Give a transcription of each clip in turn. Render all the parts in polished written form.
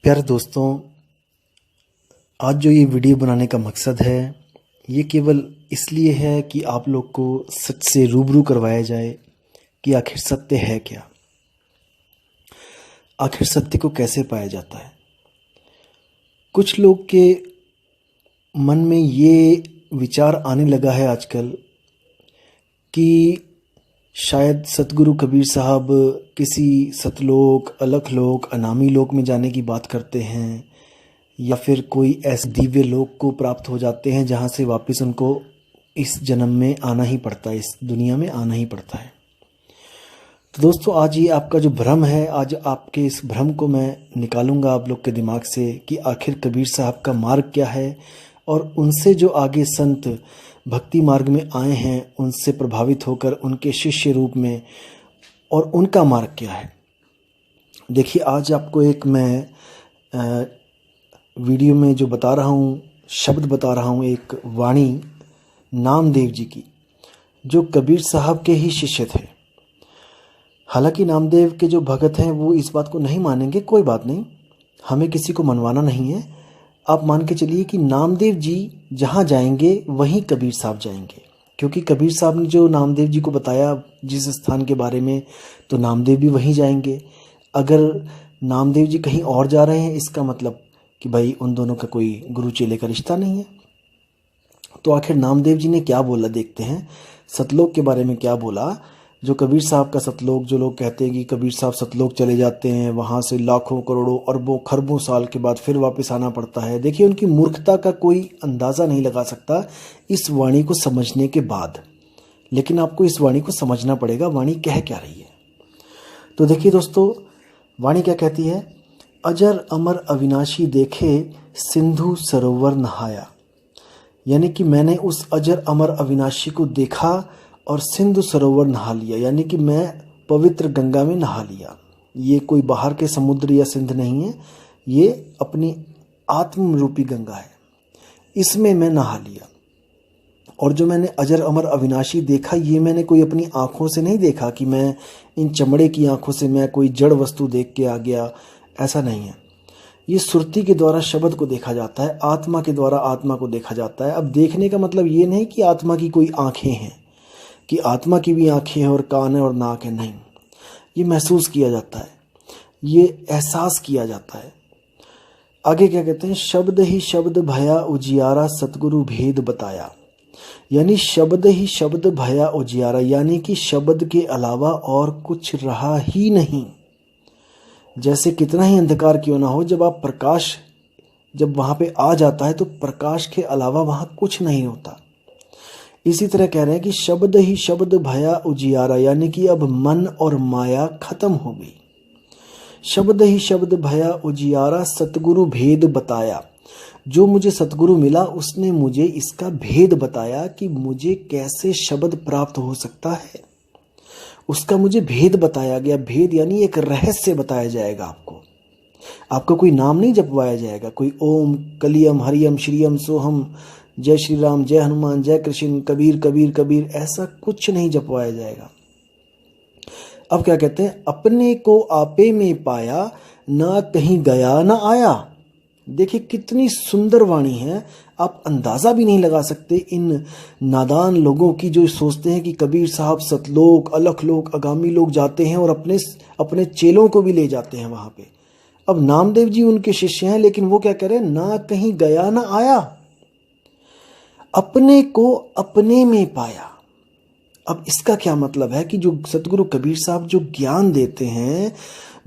प्यारे दोस्तों, आज जो ये वीडियो बनाने का मकसद है, ये केवल इसलिए है कि आप लोग को सच से रूबरू करवाया जाए कि आखिर सत्य है क्या, आखिर सत्य को कैसे पाया जाता है। कुछ लोग के मन में ये विचार आने लगा है आजकल कि शायद सतगुरु कबीर साहब किसी सतलोक, अलखलोक, अनामी लोक में जाने की बात करते हैं, या फिर कोई ऐसे दिव्य लोक को प्राप्त हो जाते हैं जहाँ से वापस उनको इस जन्म में आना ही पड़ता है, इस दुनिया में आना ही पड़ता है। तो दोस्तों, आज ये आपका जो भ्रम है, आज आपके इस भ्रम को मैं निकालूंगा आप लोग के दिमाग से कि आखिर कबीर साहब का मार्ग क्या है और उनसे जो आगे संत भक्ति मार्ग में आए हैं, उनसे प्रभावित होकर उनके शिष्य रूप में, और उनका मार्ग क्या है। देखिए, आज आपको एक मैं वीडियो में जो बता रहा हूँ, शब्द बता रहा हूँ, एक वाणी नामदेव जी की, जो कबीर साहब के ही शिष्य थे। हालांकि नामदेव के जो भगत हैं वो इस बात को नहीं मानेंगे, कोई बात नहीं, हमें किसी को मनवाना नहीं है। आप मान के चलिए कि नामदेव जी जहाँ जाएंगे वहीं कबीर साहब जाएंगे, क्योंकि कबीर साहब ने जो नामदेव जी को बताया जिस स्थान के बारे में, तो नामदेव भी वहीं जाएंगे। अगर नामदेव जी कहीं और जा रहे हैं, इसका मतलब कि भाई उन दोनों का कोई गुरु चेले का रिश्ता नहीं है। तो आखिर नामदेव जी ने क्या बोला, देखते हैं सतलोक के बारे में क्या बोला। जो कबीर साहब का सतलोक, जो लोग कहते हैं कि कबीर साहब सतलोक चले जाते हैं, वहाँ से लाखों करोड़ों अरबों खरबों साल के बाद फिर वापस आना पड़ता है। देखिए, उनकी मूर्खता का कोई अंदाज़ा नहीं लगा सकता इस वाणी को समझने के बाद, लेकिन आपको इस वाणी को समझना पड़ेगा, वाणी कह क्या रही है। तो देखिए दोस्तों, वाणी क्या कहती है। अजर अमर अविनाशी देखे सिंधु सरोवर नहाया, यानी कि मैंने उस अजर अमर अविनाशी को देखा और सिंधु सरोवर नहा लिया, यानी कि मैं पवित्र गंगा में नहा लिया। ये कोई बाहर के समुद्र या सिंध नहीं है, ये अपनी आत्म रूपी गंगा है, इसमें मैं नहा लिया। और जो मैंने अजर अमर अविनाशी देखा, ये मैंने कोई अपनी आँखों से नहीं देखा कि मैं इन चमड़े की आँखों से मैं कोई जड़ वस्तु देख के आ गया, ऐसा नहीं है। ये सुरती के द्वारा शब्द को देखा जाता है, आत्मा के द्वारा आत्मा को देखा जाता है। अब देखने का मतलब ये नहीं कि आत्मा की कोई आँखें हैं, कि आत्मा की भी आँखें हैं और कान है और नाक है, नहीं। ये महसूस किया जाता है, ये एहसास किया जाता है। आगे क्या कहते हैं, शब्द ही शब्द भया उजियारा सतगुरु भेद बताया, यानी शब्द ही शब्द भया उजियारा, यानी कि शब्द के अलावा और कुछ रहा ही नहीं। जैसे कितना ही अंधकार क्यों ना हो, जब आप प्रकाश जब वहाँ पे आ जाता है तो प्रकाश के अलावा वहाँ कुछ नहीं होता। इसी तरह कह रहे हैं कि शब्द ही शब्द भया उजियारा, यानी कि अब मन और माया खत्म हो गई। शब्द ही शब्द भया उजियारा सतगुरु भेद बताया, जो मुझे सतगुरु मिला उसने मुझे इसका भेद बताया कि मुझे कैसे शब्द प्राप्त हो सकता है, उसका मुझे भेद बताया गया। भेद यानी एक रहस्य बताया जाएगा आपको। आपको कोई नाम नहीं जपवाया जाएगा, कोई ओम कलियम हरियम श्रीयम सोहम, जय श्री राम, जय हनुमान, जय कृष्ण, कबीर कबीर कबीर, ऐसा कुछ नहीं जपवाया जाएगा। अब क्या कहते हैं, अपने को आपे में पाया, ना कहीं गया ना आया। देखिए कितनी सुंदर वाणी है, आप अंदाज़ा भी नहीं लगा सकते इन नादान लोगों की, जो सोचते हैं कि कबीर साहब सतलोक, अलखलोक, आगामी लोग जाते हैं और अपने चेलों को भी ले जाते हैं वहाँ पे। अब नामदेव जी उनके शिष्य हैं, लेकिन वो क्या कह रहे हैं, ना कहीं गया ना आया, अपने को अपने में पाया। अब इसका क्या मतलब है कि जो सतगुरु कबीर साहब जो ज्ञान देते हैं,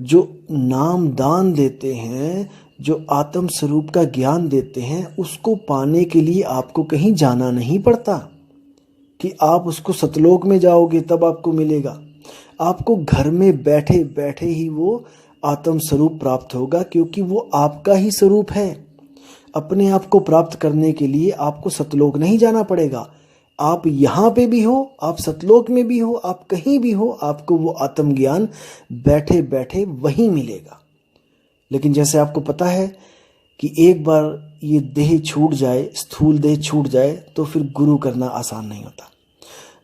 जो नाम दान देते हैं, जो आत्म स्वरूप का ज्ञान देते हैं, उसको पाने के लिए आपको कहीं जाना नहीं पड़ता कि आप उसको सतलोक में जाओगे तब आपको मिलेगा। आपको घर में बैठे बैठे ही वो आत्म स्वरूप प्राप्त होगा, क्योंकि वो आपका ही स्वरूप है। अपने आप को प्राप्त करने के लिए आपको सतलोक नहीं जाना पड़ेगा। आप यहाँ पे भी हो, आप सतलोक में भी हो, आप कहीं भी हो, आपको वो आत्मज्ञान बैठे बैठे वहीं मिलेगा। लेकिन जैसे आपको पता है कि एक बार ये देह छूट जाए, स्थूल देह छूट जाए, तो फिर गुरु करना आसान नहीं होता।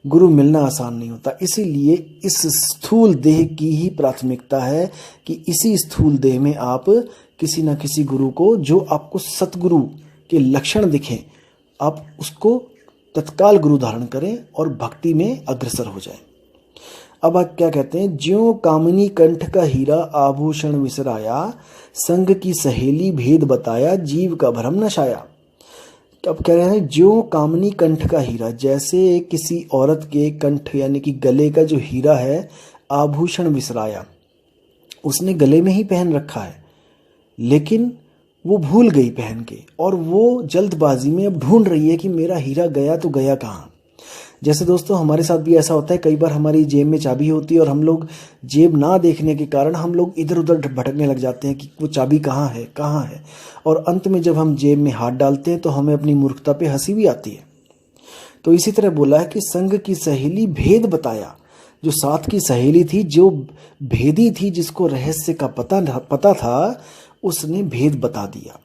गुरु मिलना आसान नहीं होता। इसीलिए इस स्थूल देह की ही प्राथमिकता है कि इसी स्थूल देह में आप किसी न किसी गुरु को, जो आपको सतगुरु के लक्षण दिखें, आप उसको तत्काल गुरु धारण करें और भक्ति में अग्रसर हो जाएं। अब आप क्या कहते हैं, ज्यों कामिनी कंठ का हीरा आभूषण विसराया, संग की सहेली भेद बताया, जीव का भरम नशाया। अब कह रहे हैं ज्यों कामिनी कंठ का हीरा, जैसे किसी औरत के कंठ यानी कि गले का जो हीरा है, आभूषण विसराया, उसने गले में ही पहन रखा है लेकिन वो भूल गई पहन के, और वो जल्दबाजी में अब ढूंढ रही है कि मेरा हीरा गया तो गया कहाँ। जैसे दोस्तों हमारे साथ भी ऐसा होता है, कई बार हमारी जेब में चाबी होती है और हम लोग जेब ना देखने के कारण हम लोग इधर उधर भटकने लग जाते हैं कि वो चाबी कहाँ है, और अंत में जब हम जेब में हाथ डालते हैं तो हमें अपनी मूर्खता पे हंसी भी आती है। तो इसी तरह बोला है कि संग की सहेली भेद बताया, जो साथ की सहेली थी, जो भेदी थी, जिसको रहस्य का पता था, उसने भेद बता दिया।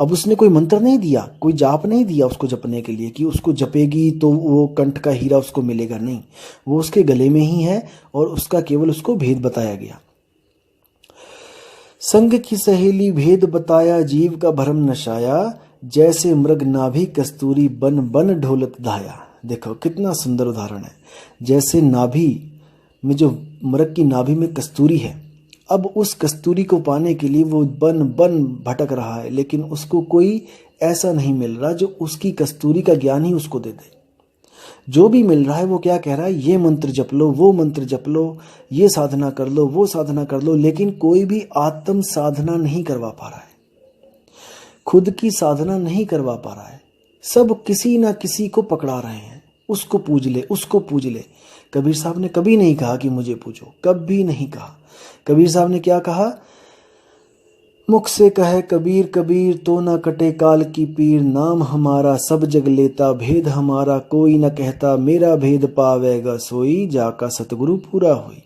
अब उसने कोई मंत्र नहीं दिया, कोई जाप नहीं दिया उसको जपने के लिए कि उसको जपेगी तो वो कंठ का हीरा उसको मिलेगा, नहीं, वो उसके गले में ही है और उसका केवल उसको भेद बताया गया। संग की सहेली भेद बताया, जीव का भरम नशाया, जैसे मृग नाभि कस्तूरी बन बन ढोलत धाया। देखो कितना सुंदर उदाहरण है। जैसे नाभि में, जो मृग की नाभि में कस्तूरी है, अब उस कस्तूरी को पाने के लिए वो बन बन भटक रहा है, लेकिन उसको कोई ऐसा नहीं मिल रहा जो उसकी कस्तूरी का ज्ञान ही उसको दे दे। जो भी मिल रहा है वो क्या कह रहा है, ये मंत्र जप लो, वो मंत्र जप लो, ये साधना कर लो, वो साधना कर लो, लेकिन कोई भी आत्म साधना नहीं करवा पा रहा है, खुद की साधना नहीं करवा पा रहा है। सब किसी ना किसी को पकड़ा रहे हैं, उसको पूज ले, उसको पूज ले। कबीर साहब ने कभी नहीं कहा कि मुझे पूजो, कभी नहीं कहा। कबीर साहब ने क्या कहा, मुख से कहे कबीर कबीर तो न कटे काल की पीर, नाम हमारा सब जग लेता, भेद हमारा कोई न कहता, मेरा भेद पावेगा सोई, जाका सतगुरु पूरा होई।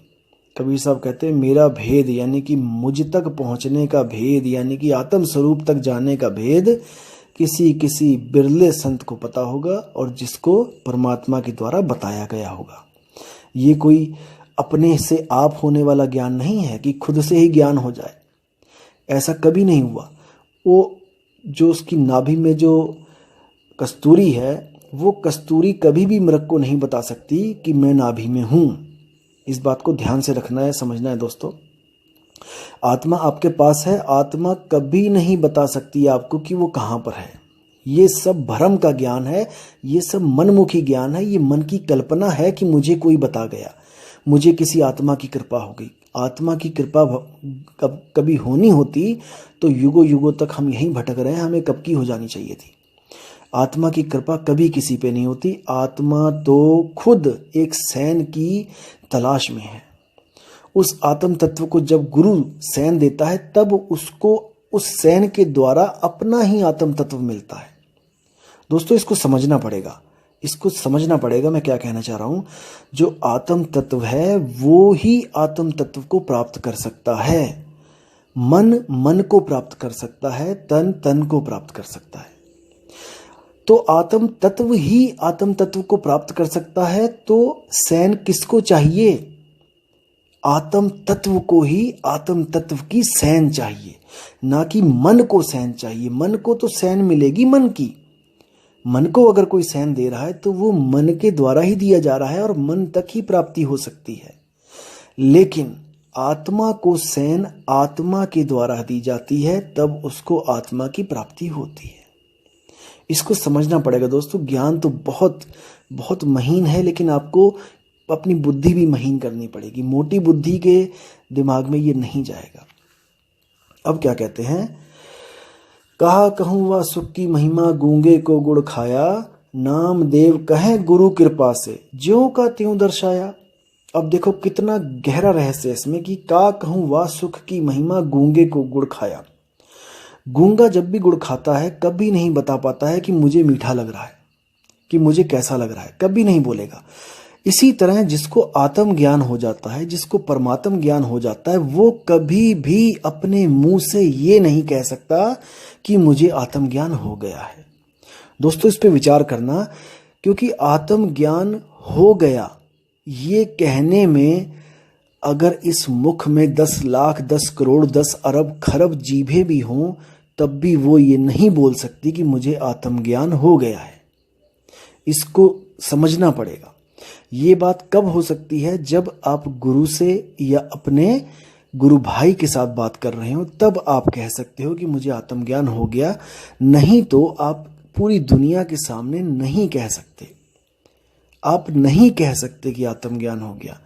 कबीर साहब कहते हैं मेरा भेद यानी कि मुझ तक पहुंचने का भेद, यानी कि आत्म स्वरूप तक जाने का भेद किसी किसी बिरले संत को पता होगा, और जिसको परमात्मा के द्वारा बताया गया होगा। ये कोई अपने से आप होने वाला ज्ञान नहीं है कि खुद से ही ज्ञान हो जाए, ऐसा कभी नहीं हुआ। वो जो उसकी नाभि में जो कस्तूरी है, वो कस्तूरी कभी भी मृग को नहीं बता सकती कि मैं नाभि में हूं। इस बात को ध्यान से रखना है, समझना है दोस्तों। आत्मा आपके पास है, आत्मा कभी नहीं बता सकती आपको कि वो कहाँ पर है। ये सब भ्रम का ज्ञान है, ये सब मनमुखी ज्ञान है, ये मन की कल्पना है कि मुझे कोई बता गया, मुझे किसी आत्मा की कृपा हो गई। आत्मा की कृपा कभी होनी होती तो युगों युगों तक हम यहीं भटक रहे हैं, हमें कब की हो जानी चाहिए थी। आत्मा की कृपा कभी किसी पे नहीं होती। आत्मा तो खुद एक सैन की तलाश में है। उस आत्म तत्व को जब गुरु सैन देता है, तब उसको उस सैन के द्वारा अपना ही आत्म तत्व मिलता है। दोस्तों इसको समझना पड़ेगा, इसको समझना पड़ेगा मैं क्या कहना चाह रहा हूं। जो आत्म तत्व है वो ही आत्म तत्व को प्राप्त कर सकता है। मन मन को प्राप्त कर सकता है, तन तन को प्राप्त कर सकता है। तो आत्म तत्व ही आत्म तत्व को प्राप्त कर सकता है। तो सैन किसको चाहिए? आत्म तत्व को ही आत्म तत्व की सैन चाहिए, ना कि मन को सैन चाहिए। मन को तो सैन मिलेगी मन की। मन को अगर कोई सैन दे रहा है तो वो मन के द्वारा ही दिया जा रहा है और मन तक ही प्राप्ति हो सकती है। लेकिन आत्मा को सैन आत्मा के द्वारा दी जाती है, तब उसको आत्मा की प्राप्ति होती है। इसको समझना पड़ेगा दोस्तों। ज्ञान तो बहुत बहुत महीन है, लेकिन आपको अपनी बुद्धि भी महीन करनी पड़ेगी। मोटी बुद्धि के दिमाग में ये नहीं जाएगा। अब क्या कहते हैं, कहा कहूँ वह सुख की महिमा, गूंगे को गुड़ खाया, नाम देव कहे गुरु कृपा से, ज्यों का त्यों दर्शाया। अब देखो कितना गहरा रहस्य है इसमें कि का कहूँ वह सुख की महिमा, गूंगे को गुड़ खाया। गूंगा जब भी गुड़ खाता है कभी नहीं बता पाता है कि मुझे मीठा लग रहा है, कि मुझे कैसा लग रहा है, कभी नहीं बोलेगा। इसी तरह जिसको आत्म ज्ञान हो जाता है, जिसको परमात्म ज्ञान हो जाता है, वो कभी भी अपने मुंह से ये नहीं कह सकता कि मुझे आत्म ज्ञान हो गया है। दोस्तों इस पे विचार करना, क्योंकि आत्म ज्ञान हो गया ये कहने में अगर इस मुख में 10 लाख 10 करोड़ 10 अरब खरब जीभें भी हों तब भी वो ये नहीं बोल सकती कि मुझे आत्मज्ञान हो गया है। इसको समझना पड़ेगा। ये बात कब हो सकती है? जब आप गुरु से या अपने गुरु भाई के साथ बात कर रहे हो, तब आप कह सकते हो कि मुझे आत्मज्ञान हो गया। नहीं तो आप पूरी दुनिया के सामने नहीं कह सकते। आप नहीं कह सकते कि आत्मज्ञान हो गया।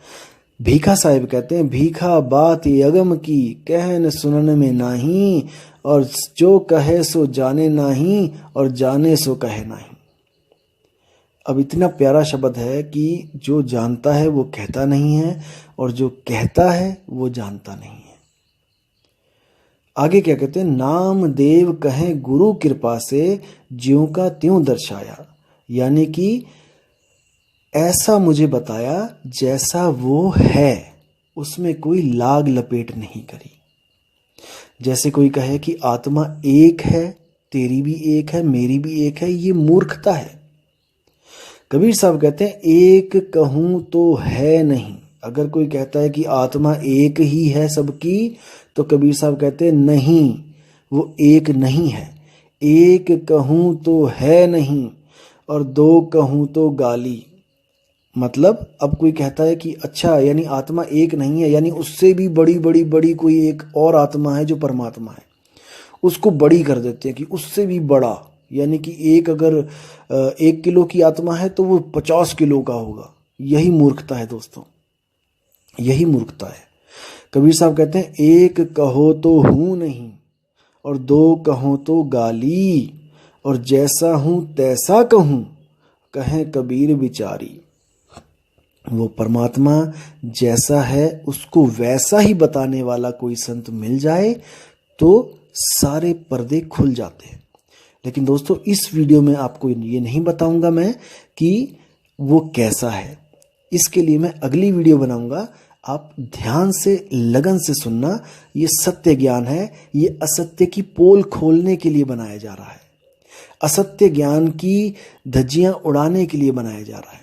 भीखा साहिब कहते हैं, भीखा बात अगम की कहन सुनन में नाही, और जो कहे सो जाने नाही, और जाने सो कहे नाही। अब इतना प्यारा शब्द है कि जो जानता है वो कहता नहीं है, और जो कहता है वो जानता नहीं है। आगे क्या कहते हैं? नाम देव कहें गुरु कृपा से, ज्यों का त्यों दर्शाया। यानी कि ऐसा मुझे बताया जैसा वो है, उसमें कोई लाग लपेट नहीं करी। जैसे कोई कहे कि आत्मा एक है, तेरी भी एक है, मेरी भी एक है, ये मूर्खता है। कबीर साहब कहते हैं, एक कहूं तो है नहीं। अगर कोई कहता है कि आत्मा एक ही है सबकी, तो कबीर साहब कहते हैं नहीं, वो एक नहीं है। एक कहूं तो है नहीं, और दो कहूं तो गाली। मतलब अब कोई कहता है कि अच्छा, यानी आत्मा एक नहीं है, यानी उससे भी बड़ी बड़ी बड़ी कोई एक और आत्मा है जो परमात्मा है, उसको बड़ी कर देते हैं कि उससे भी बड़ा। यानी कि एक अगर 1 किलो की आत्मा है तो वो 50 किलो का होगा। यही मूर्खता है दोस्तों, यही मूर्खता है। कबीर साहब कहते हैं, एक कहो तो हूं नहीं, और दो कहो तो गाली, और जैसा हूं तैसा कहूं, कहें कबीर बिचारी। वो परमात्मा जैसा है उसको वैसा ही बताने वाला कोई संत मिल जाए तो सारे पर्दे खुल जाते हैं। लेकिन दोस्तों, इस वीडियो में आपको ये नहीं बताऊंगा मैं कि वो कैसा है। इसके लिए मैं अगली वीडियो बनाऊंगा। आप ध्यान से, लगन से सुनना। ये सत्य ज्ञान है, ये असत्य की पोल खोलने के लिए बनाया जा रहा है, असत्य ज्ञान की धज्जियां उड़ाने के लिए बनाया जा रहा है।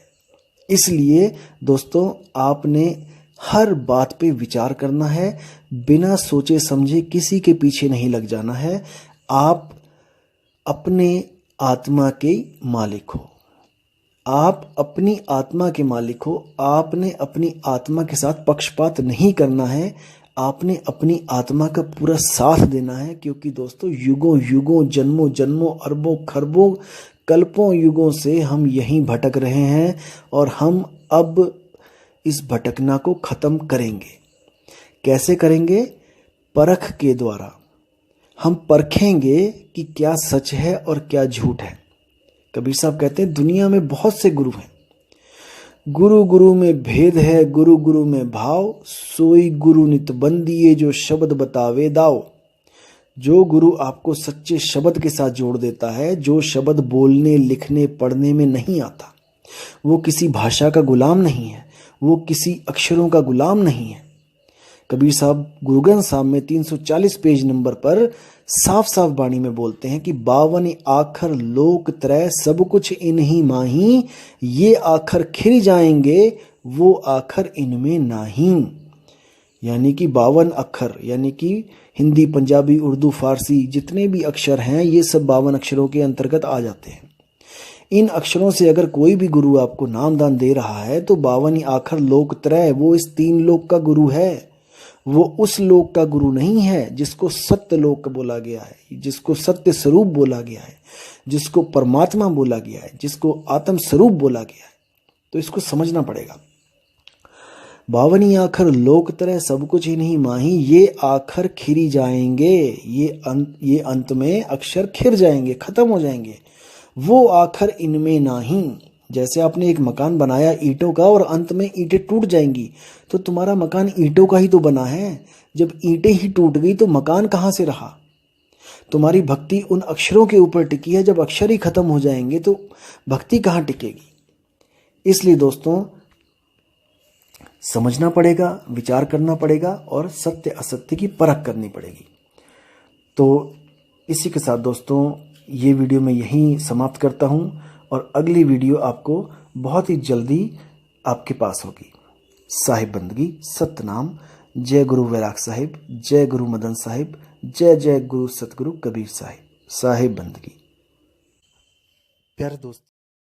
इसलिए दोस्तों, आपने हर बात पे विचार करना है, बिना सोचे समझे किसी के पीछे नहीं लग जाना है। आप अपने आत्मा के मालिक हो, आप अपनी आत्मा के मालिक हो। आपने अपनी आत्मा के साथ पक्षपात नहीं करना है, आपने अपनी आत्मा का पूरा साथ देना है। क्योंकि दोस्तों, युगों युगों, जन्मों जन्मों, अरबों खरबों, कल्पों युगों से हम यहीं भटक रहे हैं, और हम अब इस भटकना को खत्म करेंगे। कैसे करेंगे? परख के द्वारा। हम परखेंगे कि क्या सच है और क्या झूठ है। कबीर साहब कहते हैं, दुनिया में बहुत से गुरु हैं, गुरु गुरु में भेद है, गुरु गुरु में भाव, सोई गुरु नित बंदिए, जो शब्द बतावे दाव। जो गुरु आपको सच्चे शब्द के साथ जोड़ देता है, जो शब्द बोलने लिखने पढ़ने में नहीं आता, वो किसी भाषा का गुलाम नहीं है, वो किसी अक्षरों का गुलाम नहीं है। कबीर साहब गुरु ग्रंथ साहब में 340 पेज नंबर पर साफ साफ वाणी में बोलते हैं कि 52 आखर लोक त्रय सब कुछ इन्हीं माही, ये आखर खिर जाएंगे वो आखर इनमें नाही। यानी कि 52 अक्षर, यानी कि हिंदी, पंजाबी, उर्दू, फारसी जितने भी अक्षर हैं, ये सब 52 अक्षरों के अंतर्गत आ जाते हैं। इन अक्षरों से अगर कोई भी गुरु आपको नाम दान दे रहा है तो 52 आखर लोक त्रय, वो इस 3 लोक का गुरु है। वो उस लोक का गुरु नहीं है जिसको सत्य लोक बोला गया है, जिसको सत्य स्वरूप बोला गया है, जिसको परमात्मा बोला गया है, जिसको आत्म स्वरूप बोला गया है। तो इसको समझना पड़ेगा। 52 आखर लोक तरह सब कुछ ही नहीं माही, ये आखर खिरी जाएंगे, ये अंत में अक्षर खिर जाएंगे, खत्म हो जाएंगे, वो आखर इनमें नाही। जैसे आपने एक मकान बनाया ईंटों का और अंत में ईंटें टूट जाएंगी, तो तुम्हारा मकान ईंटों का ही तो बना है। जब ईंटें ही टूट गई तो मकान कहाँ से रहा? तुम्हारी भक्ति उन अक्षरों के ऊपर टिकी है, जब अक्षर ही खत्म हो जाएंगे तो भक्ति कहाँ टिकेगी? इसलिए दोस्तों, समझना पड़ेगा, विचार करना पड़ेगा और सत्य असत्य की परख करनी पड़ेगी। तो इसी के साथ दोस्तों, ये वीडियो मैं यहीं समाप्त करता हूँ और अगली वीडियो आपको बहुत ही जल्दी आपके पास होगी। साहिब बंदगी, सतनाम, जय गुरु वैराग साहिब, जय गुरु मदन साहिब, जय जय गुरु सतगुरु कबीर साहिब। साहिब बंदगी। प्यारे दोस्त,